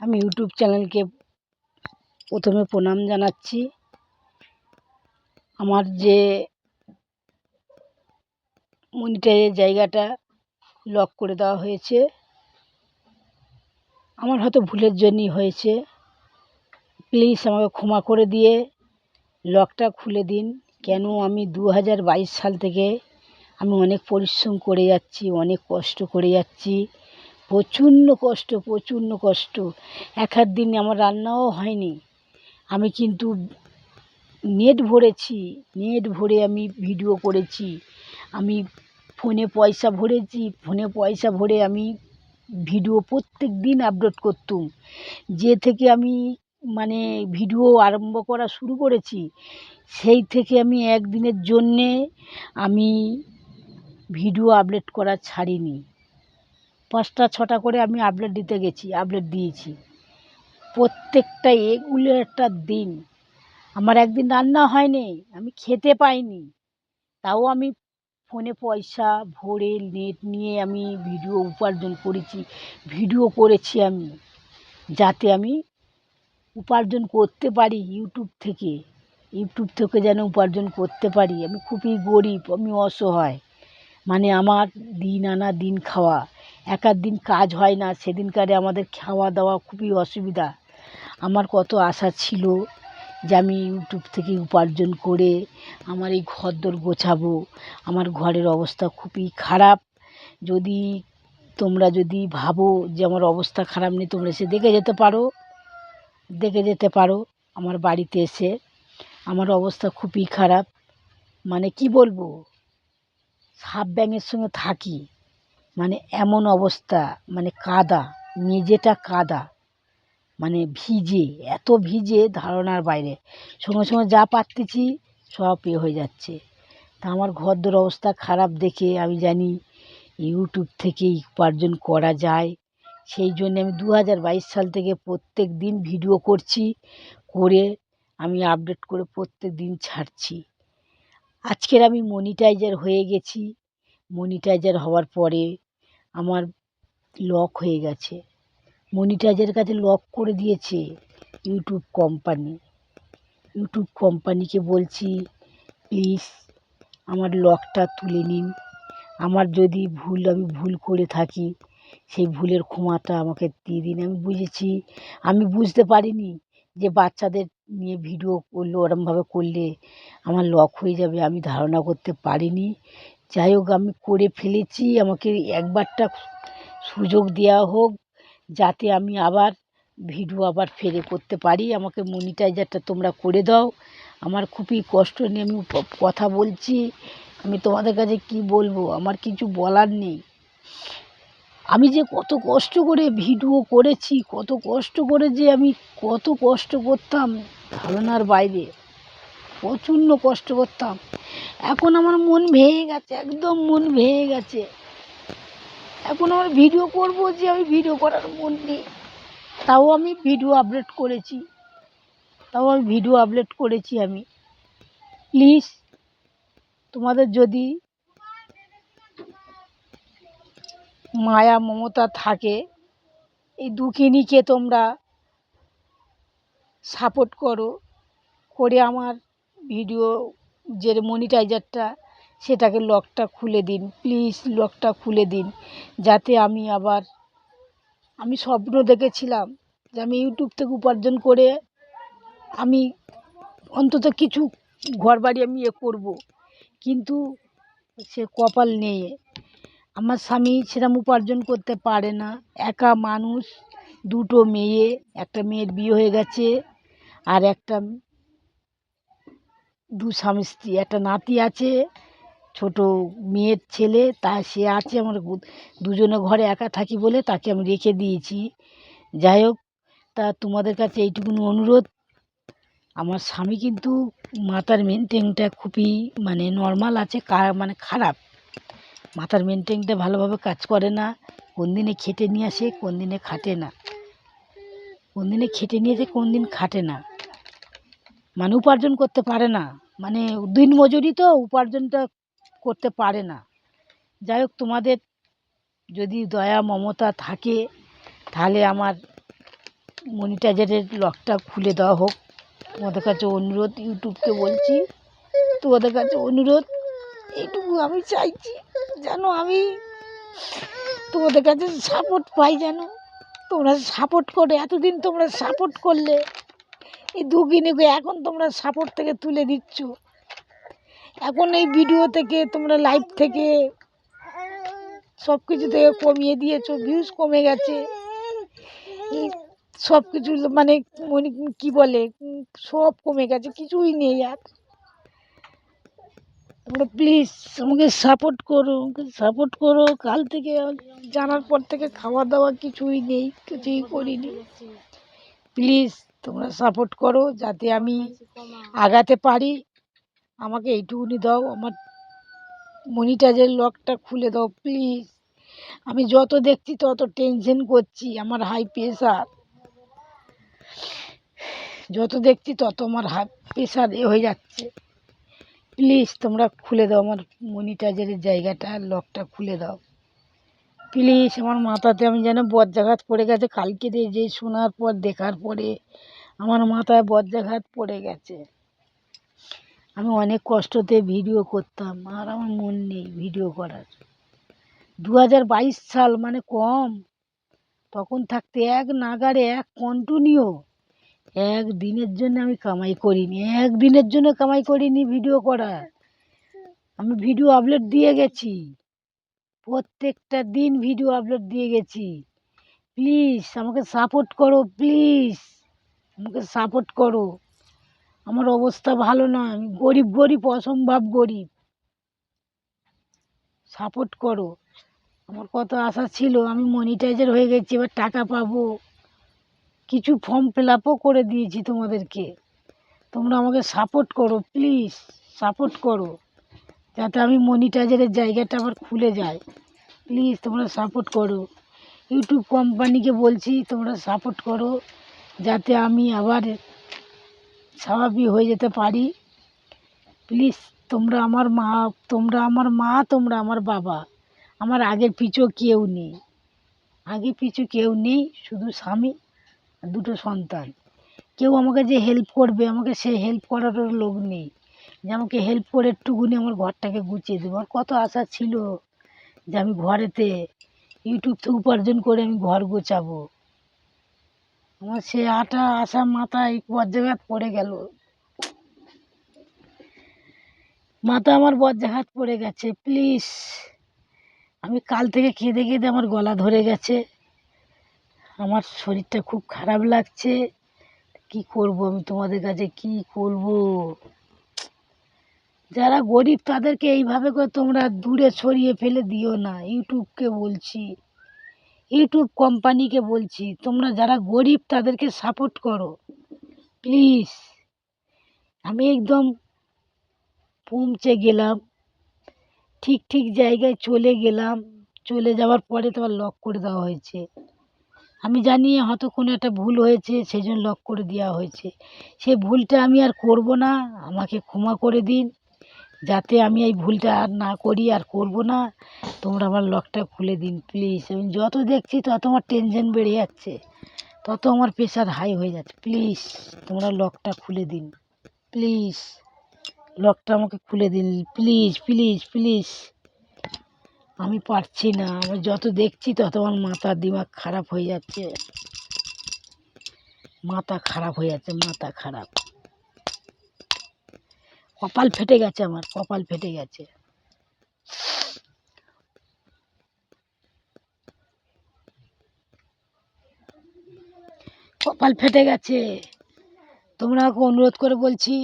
আমি ইউটিউব চ্যানেলকে প্রথমে প্রণাম জানাচ্ছি। আমার যে মনিটরের জায়গাটা লক করে দেওয়া হয়েছে, আমার হয়তো ভুলের জন্যই হয়েছে। প্লিজ আমাকে ক্ষমা করে দিয়ে লকটা খুলে দিন। কেন আমি 2022 সাল থেকে আমি অনেক পরিশ্রম করে যাচ্ছি, অনেক কষ্ট করে যাচ্ছি, প্রচণ্ড কষ্ট। এক আধ দিন আমার রান্নাও হয়নি। আমি কিন্তু নেট ভরে আমি ভিডিও করেছি। আমি ফোনে পয়সা ভরে আমি ভিডিও প্রত্যেক দিন আপলোড করতুম। যে থেকে আমি ভিডিও আরম্ভ করা শুরু করেছি, সেই থেকে আমি একদিনের জন্যে আমি ভিডিও আপলোড করা ছাড়িনি। 5টা 6টা করে আমি আপলোড দিয়েছি। প্রত্যেকটা এগুলো একটা দিন আমার একদিন রান্না হয়নি, আমি খেতে পাইনি, তাও আমি ফোনে পয়সা ভরে নেট নিয়ে আমি ভিডিও উপার্জন করেছি আমি, যাতে আমি উপার্জন করতে পারি ইউটিউব থেকে যেন উপার্জন করতে পারি। আমি খুবই গরিব, আমি অসহায়, আমার দিন আনা দিন খাওয়া। এক আধ দিন কাজ হয় না, সেদিনকারে আমাদের খাওয়া দাওয়া খুবই অসুবিধা। আমার কত আশা ছিল যে আমি ইউটিউব থেকে উপার্জন করে আমার এই ঘরদোর গোছাবো। আমার ঘরের অবস্থা খুবই খারাপ। তোমরা যদি ভাবো যে আমার অবস্থা খারাপ নেই, তোমরা এসে দেখে যেতে পারো আমার বাড়িতে এসে। আমার অবস্থা খুবই খারাপ, কি বলবো, সাপ ব্যাঙের সঙ্গে থাকি, এমন অবস্থা, কাদা, মেঝেটা কাদা, ভিজে, এত ভিজে ধারণার বাইরে। সঙ্গে যা পারতেছি সব হয়ে যাচ্ছে। তা আমার ঘরদোর অবস্থা খারাপ দেখে আমি জানি ইউটিউব থেকেই উপার্জন করা যায়। সেই জন্য আমি 2022 সাল থেকে প্রত্যেক দিন ভিডিও করে আমি আপডেট করে প্রত্যেক দিন ছাড়ছি। আজকের আমি মনিটাইজার হয়ে গেছি। মনিটাইজার হওয়ার পরে আমার লক হয়ে গেছে। মনিটাইজারের কাছে লক করে দিয়েছে ইউটিউব কোম্পানিকে বলছি, প্লিজ আমার লকটা তুলে নিন। আমার যদি আমি ভুল করে থাকি, সেই ভুলের ক্ষমাটা আমাকে দিয়ে দিন। আমি বুঝতে পারিনি যে বাচ্চাদের নিয়ে ভিডিও করলে, ওরমভাবে করলে আমার লক হয়ে যাবে, আমি ধারণা করতে পারিনি। যাই হোক, আমি করে ফেলেছি। আমাকে একবারটা সুযোগ দেওয়া হোক, যাতে আমি আবার ভিডিও ফেরে করতে পারি। আমাকে মনিটাইজারটা তোমরা করে দাও। আমার খুবই কষ্ট নিয়ে আমি কথা বলছি। আমি তোমাদের কাছে কি বলবো, আমার কিছু বলার নেই। আমি যে কত কষ্ট করে ভিডিও করেছি, কত কষ্ট করে যে আমি কত কষ্ট করতাম ধারণার বাইরে, প্রচণ্ড কষ্ট করতাম। এখন আমার মন ভেঙে গেছে, একদম মন ভেঙে গেছে। এখন আমার ভিডিও করব যে আমি ভিডিও করার মন নেই। তাও আমি ভিডিও আপলোড করেছি আমি। প্লিজ তোমাদের যদি মায়া মমতা থাকে, এই দুঃখিনীকে তোমরা সাপোর্ট করে আমার ভিডিও যে মনিটাইজারটা, সেটাকে লকটা খুলে দিন। প্লিজ লকটা খুলে দিন, যাতে আমি স্বপ্ন দেখেছিলাম যে আমি ইউটিউব থেকে উপার্জন করে আমি অন্তত কিছু ঘরবাড়ি আমি করব, কিন্তু সে কপাল নেই। আমার স্বামী সেরকম উপার্জন করতে পারে না, একা মানুষ, 2টো মেয়ে, একটা মেয়ের বিয়ে হয়ে গেছে, আর একটা 2 স্বামী স্ত্রী, একটা নাতি আছে, ছোট মেয়ের ছেলে, সে আছে। আমরা দুজনে ঘরে একা থাকি বলে তাকে আমি রেখে দিয়েছি। যাই হোক, তা তোমাদের কাছে এইটুকুনি অনুরোধ, আমার স্বামী কিন্তু মাথার মেনটেনটা খুবই নর্মাল আছে, খারাপ। মাথার মেনটেনটা ভালোভাবে কাজ করে না। কোন দিনে খেটে নিয়ে আসে, কোন দিনে খাটে না, কোন দিনে খেটে নিয়ে আসে, কোন দিন খাটে না, উপার্জন করতে পারে না। দিন মজুরি তো, উপার্জনটা করতে পারে না। যাই হোক, তোমাদের যদি দয়া মমতা থাকে, তাহলে আমার মনিটাইজারের লকটা খুলে দেওয়া হোক। তোমাদের কাছে অনুরোধ, ইউটিউবকে বলছি, তোমাদের কাছে অনুরোধ, এইটুকু আমি চাইছি যেন আমি তোমাদের কাছে সাপোর্ট পাই, যেন তোমরা সাপোর্ট করে, এতদিন তোমরা সাপোর্ট করলে, এই দুঃখিনীকে এখন তোমরা সাপোর্ট থেকে তুলে দিচ্ছ, এখন এই ভিডিও থেকে তোমরা লাইভ থেকে সব কিছু থেকে কমিয়ে দিয়েছো, ভিউজ কমে গেছে, এই সব কিছু মানে কি বলে সব কমে গেছে, কিছুই নেই আর। তোমরা প্লিজ আমাকে সাপোর্ট করো, সাপোর্ট করো। কাল থেকে জানার পর থেকে খাওয়া দাওয়া কিছুই নেই, কিছুই করিনি। প্লিজ তোমরা সাপোর্ট করো যাতে আমি আগাতে পারি। আমাকে এইটুকুনি দাও, আমার মনিটাইজের লকটা খুলে দাও প্লিজ। আমি যত দেখছি তত টেনশন করছি, আমার হাই প্রেশার, যত দেখছি তত আমার হাই প্রেশার হয়ে যাচ্ছে। প্লিজ তোমরা খুলে দাও, আমার মনিটাইজারের জায়গাটা লকটা খুলে দাও প্লিজ। আমার মাথাতে আমি যেন বজ্রাঘাত পড়ে গেছে, কালকে যে শোনার পর দেখার পরে আমার মাথায় বজ্রাঘাত পড়ে গেছে। আমি অনেক কষ্টতে ভিডিও করতাম, আর আমার মন নেই ভিডিও করার। 2022 সাল মানে কম, তখন থাকতে এক নাগাড়ে এক কন্টিনিউ একদিনের জন্য আমি কামাই করিনি, একদিনের জন্য কামাই করিনি ভিডিও করা। আমি ভিডিও আপলোড দিয়ে গেছি, প্রত্যেকটা দিন ভিডিও আপলোড দিয়ে গেছি। প্লিজ আমাকে সাপোর্ট করো, প্লিজ আমাকে সাপোর্ট করো। আমার অবস্থা ভালো নয়, আমি গরিব গরিব, অসম্ভব গরিব। সাপোর্ট করো। আমার কত আশা ছিল, আমি মনিটাইজার হয়ে গেছি, এবার টাকা পাবো। কিছু ফর্ম ফিল আপও করে দিয়েছি তোমাদেরকে। তোমরা আমাকে সাপোর্ট করো, প্লিজ সাপোর্ট করো যাতে আমি মনিটাইজারের জায়গাটা আবার খুলে যায়। প্লিজ তোমরা সাপোর্ট করো। ইউটিউব কোম্পানিকে বলছি তোমরা সাপোর্ট করো যাতে আমি আবার স্বাভাবিক হয়ে যেতে পারি। প্লিজ তোমরা আমার মা, তোমরা আমার মা, তোমরা আমার বাবা। আমার আগের পিছু কেউ নেই, আগে পিছু কেউ নেই, শুধু স্বামী আর দুটো সন্তান। কেউ আমাকে যে হেল্প করবে, আমাকে সে হেল্প করারও লোক নেই যে আমাকে হেল্প করে একটুকুনি আমার ঘরটাকে গুছিয়ে দেবো। আর কত আশা ছিল যে আমি ঘরেতে ইউটিউব থেকে উপার্জন করে আমি ঘর গোছাবো। আমার সে আশা মাথায় বজ্রাঘাত পড়ে গেল, মাথা আমার বজ্রাঘাত পড়ে গেছে। প্লিজ, আমি কাল থেকে কেঁদে কেঁদে আমার গলা ধরে গেছে, আমার শরীরটা খুব খারাপ লাগছে। কি করব আমি তোমাদের কাছে, কি করব? যারা গরিব তাদেরকে এইভাবে করে তোমরা দূরে সরিয়ে ফেলে দিও না। ইউটিউবকে বলছি, ইউটিউব কোম্পানিকে বলছি, তোমরা যারা গরিব তাদেরকে সাপোর্ট করো প্লিজ। আমি একদম পৌঁছে গেলাম, ঠিক ঠিক জায়গায় চলে গেলাম, চলে যাওয়ার পরে তোমার লক করে দেওয়া হয়েছে। আমি জানি হয়তো কোনো একটা ভুল হয়েছে, সেই জন্য লক করে দেওয়া হয়েছে। সেই ভুলটা আমি আর করব না, আমাকে ক্ষমা করে দিন যাতে আমি এই ভুলটা আর না করি, আর করব না। তোমরা আমার লকটা খুলে দিন প্লিজ। আমি যত দেখছি তত আমার টেনশন বেড়ে যাচ্ছে, তত আমার প্রেশার হাই হয়ে যাচ্ছে। প্লিজ তোমরা লকটা খুলে দিন, প্লিজ লকটা আমাকে খুলে দিন, প্লিজ প্লিজ প্লিজ। আমি পারছি না, আমি যত দেখছি তত আমার মাথা দিমাগ খারাপ হয়ে যাচ্ছে, মাথা খারাপ হয়ে যাচ্ছে, মাথা খারাপ। কপাল ফেটে গেছে, আমার কপাল ফেটে গেছে। কপাল ফেটে গেছে। তোমরা আমাকে অনুরোধ করে বলছি,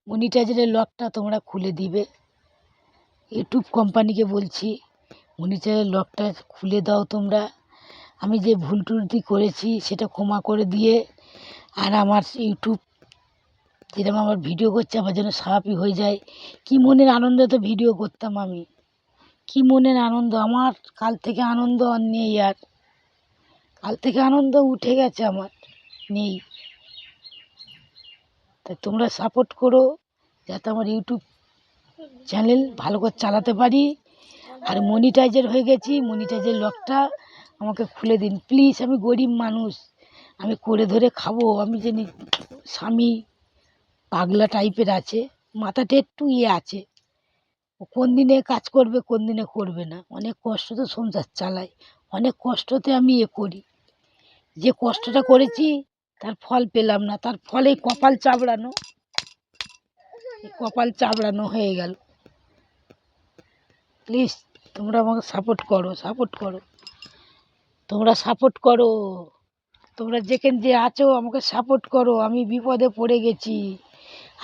মনিটাইজারের লকটা তোমরা খুলে দিবে। ইউটিউব কোম্পানিকে বলছি মনিটাইজারের লকটা খুলে দাও তোমরা। আমি যে ভুল টুলটি করেছি সেটা ক্ষমা করে দিয়ে, আর আমার ইউটিউব যেরকম আমার ভিডিও করছে আমার যেন স্বাভাবিক হয়ে যায়। কী মনের আনন্দে তো ভিডিও করতাম আমি, কী মনের আনন্দ আমার। কাল থেকে আনন্দ আর নেই, আর কাল থেকে আনন্দ উঠে গেছে, আমার নেই। তাই তোমরা সাপোর্ট করো যাতে আমার ইউটিউব চ্যানেল ভালো করে চালাতে পারি। আর মনিটাইজার হয়ে গেছি, মনিটাইজার লকটা আমাকে খুলে দিন প্লিজ। আমি গরিব মানুষ, আমি করে ধরে খাবো। আমি জানি স্বামী পাগলা টাইপের আছে, মাথাটা একটু আছে, ও কোন দিনে কাজ করবে কোন দিনে করবে না। অনেক কষ্টতে সংসার চালাই, অনেক কষ্টতে আমি করি। যে কষ্টটা করেছি তার ফল পেলাম না, তার ফলে কপাল চাপড়ানো, কপাল চাপড়ানো হয়ে গেল। প্লিজ তোমরা আমাকে সাপোর্ট করো, সাপোর্ট করো, তোমরা সাপোর্ট করো, তোমরা যেখানে যে আছো আমাকে সাপোর্ট করো। আমি বিপদে পড়ে গেছি,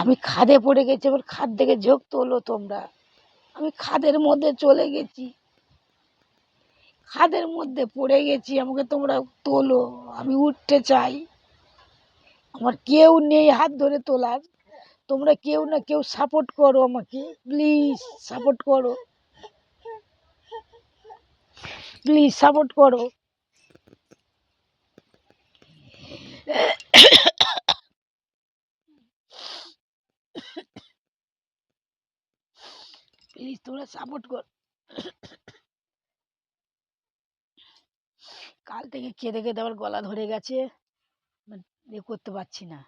আমি খাদে পড়ে গেছি, এবার খাদ থেকে ঝোঁক তোলো তোমরা। আমি খাদের মধ্যে চলে গেছি, খাদের মধ্যে পড়ে গেছি, আমাকে তোমরা তোলো। আমি উঠতে চাই, আমার কেউ নেই হাত ধরে তোলার। তোমরা কেউ না কেউ সাপোর্ট করো আমাকে, প্লিজ সাপোর্ট করো, প্লিজ সাপোর্ট করো। প্লিজ তোমরা সাপোর্ট করো। কাল থেকে কেঁদে কেঁদে আমার গলা ধরে গেছে, করতে পারছি না।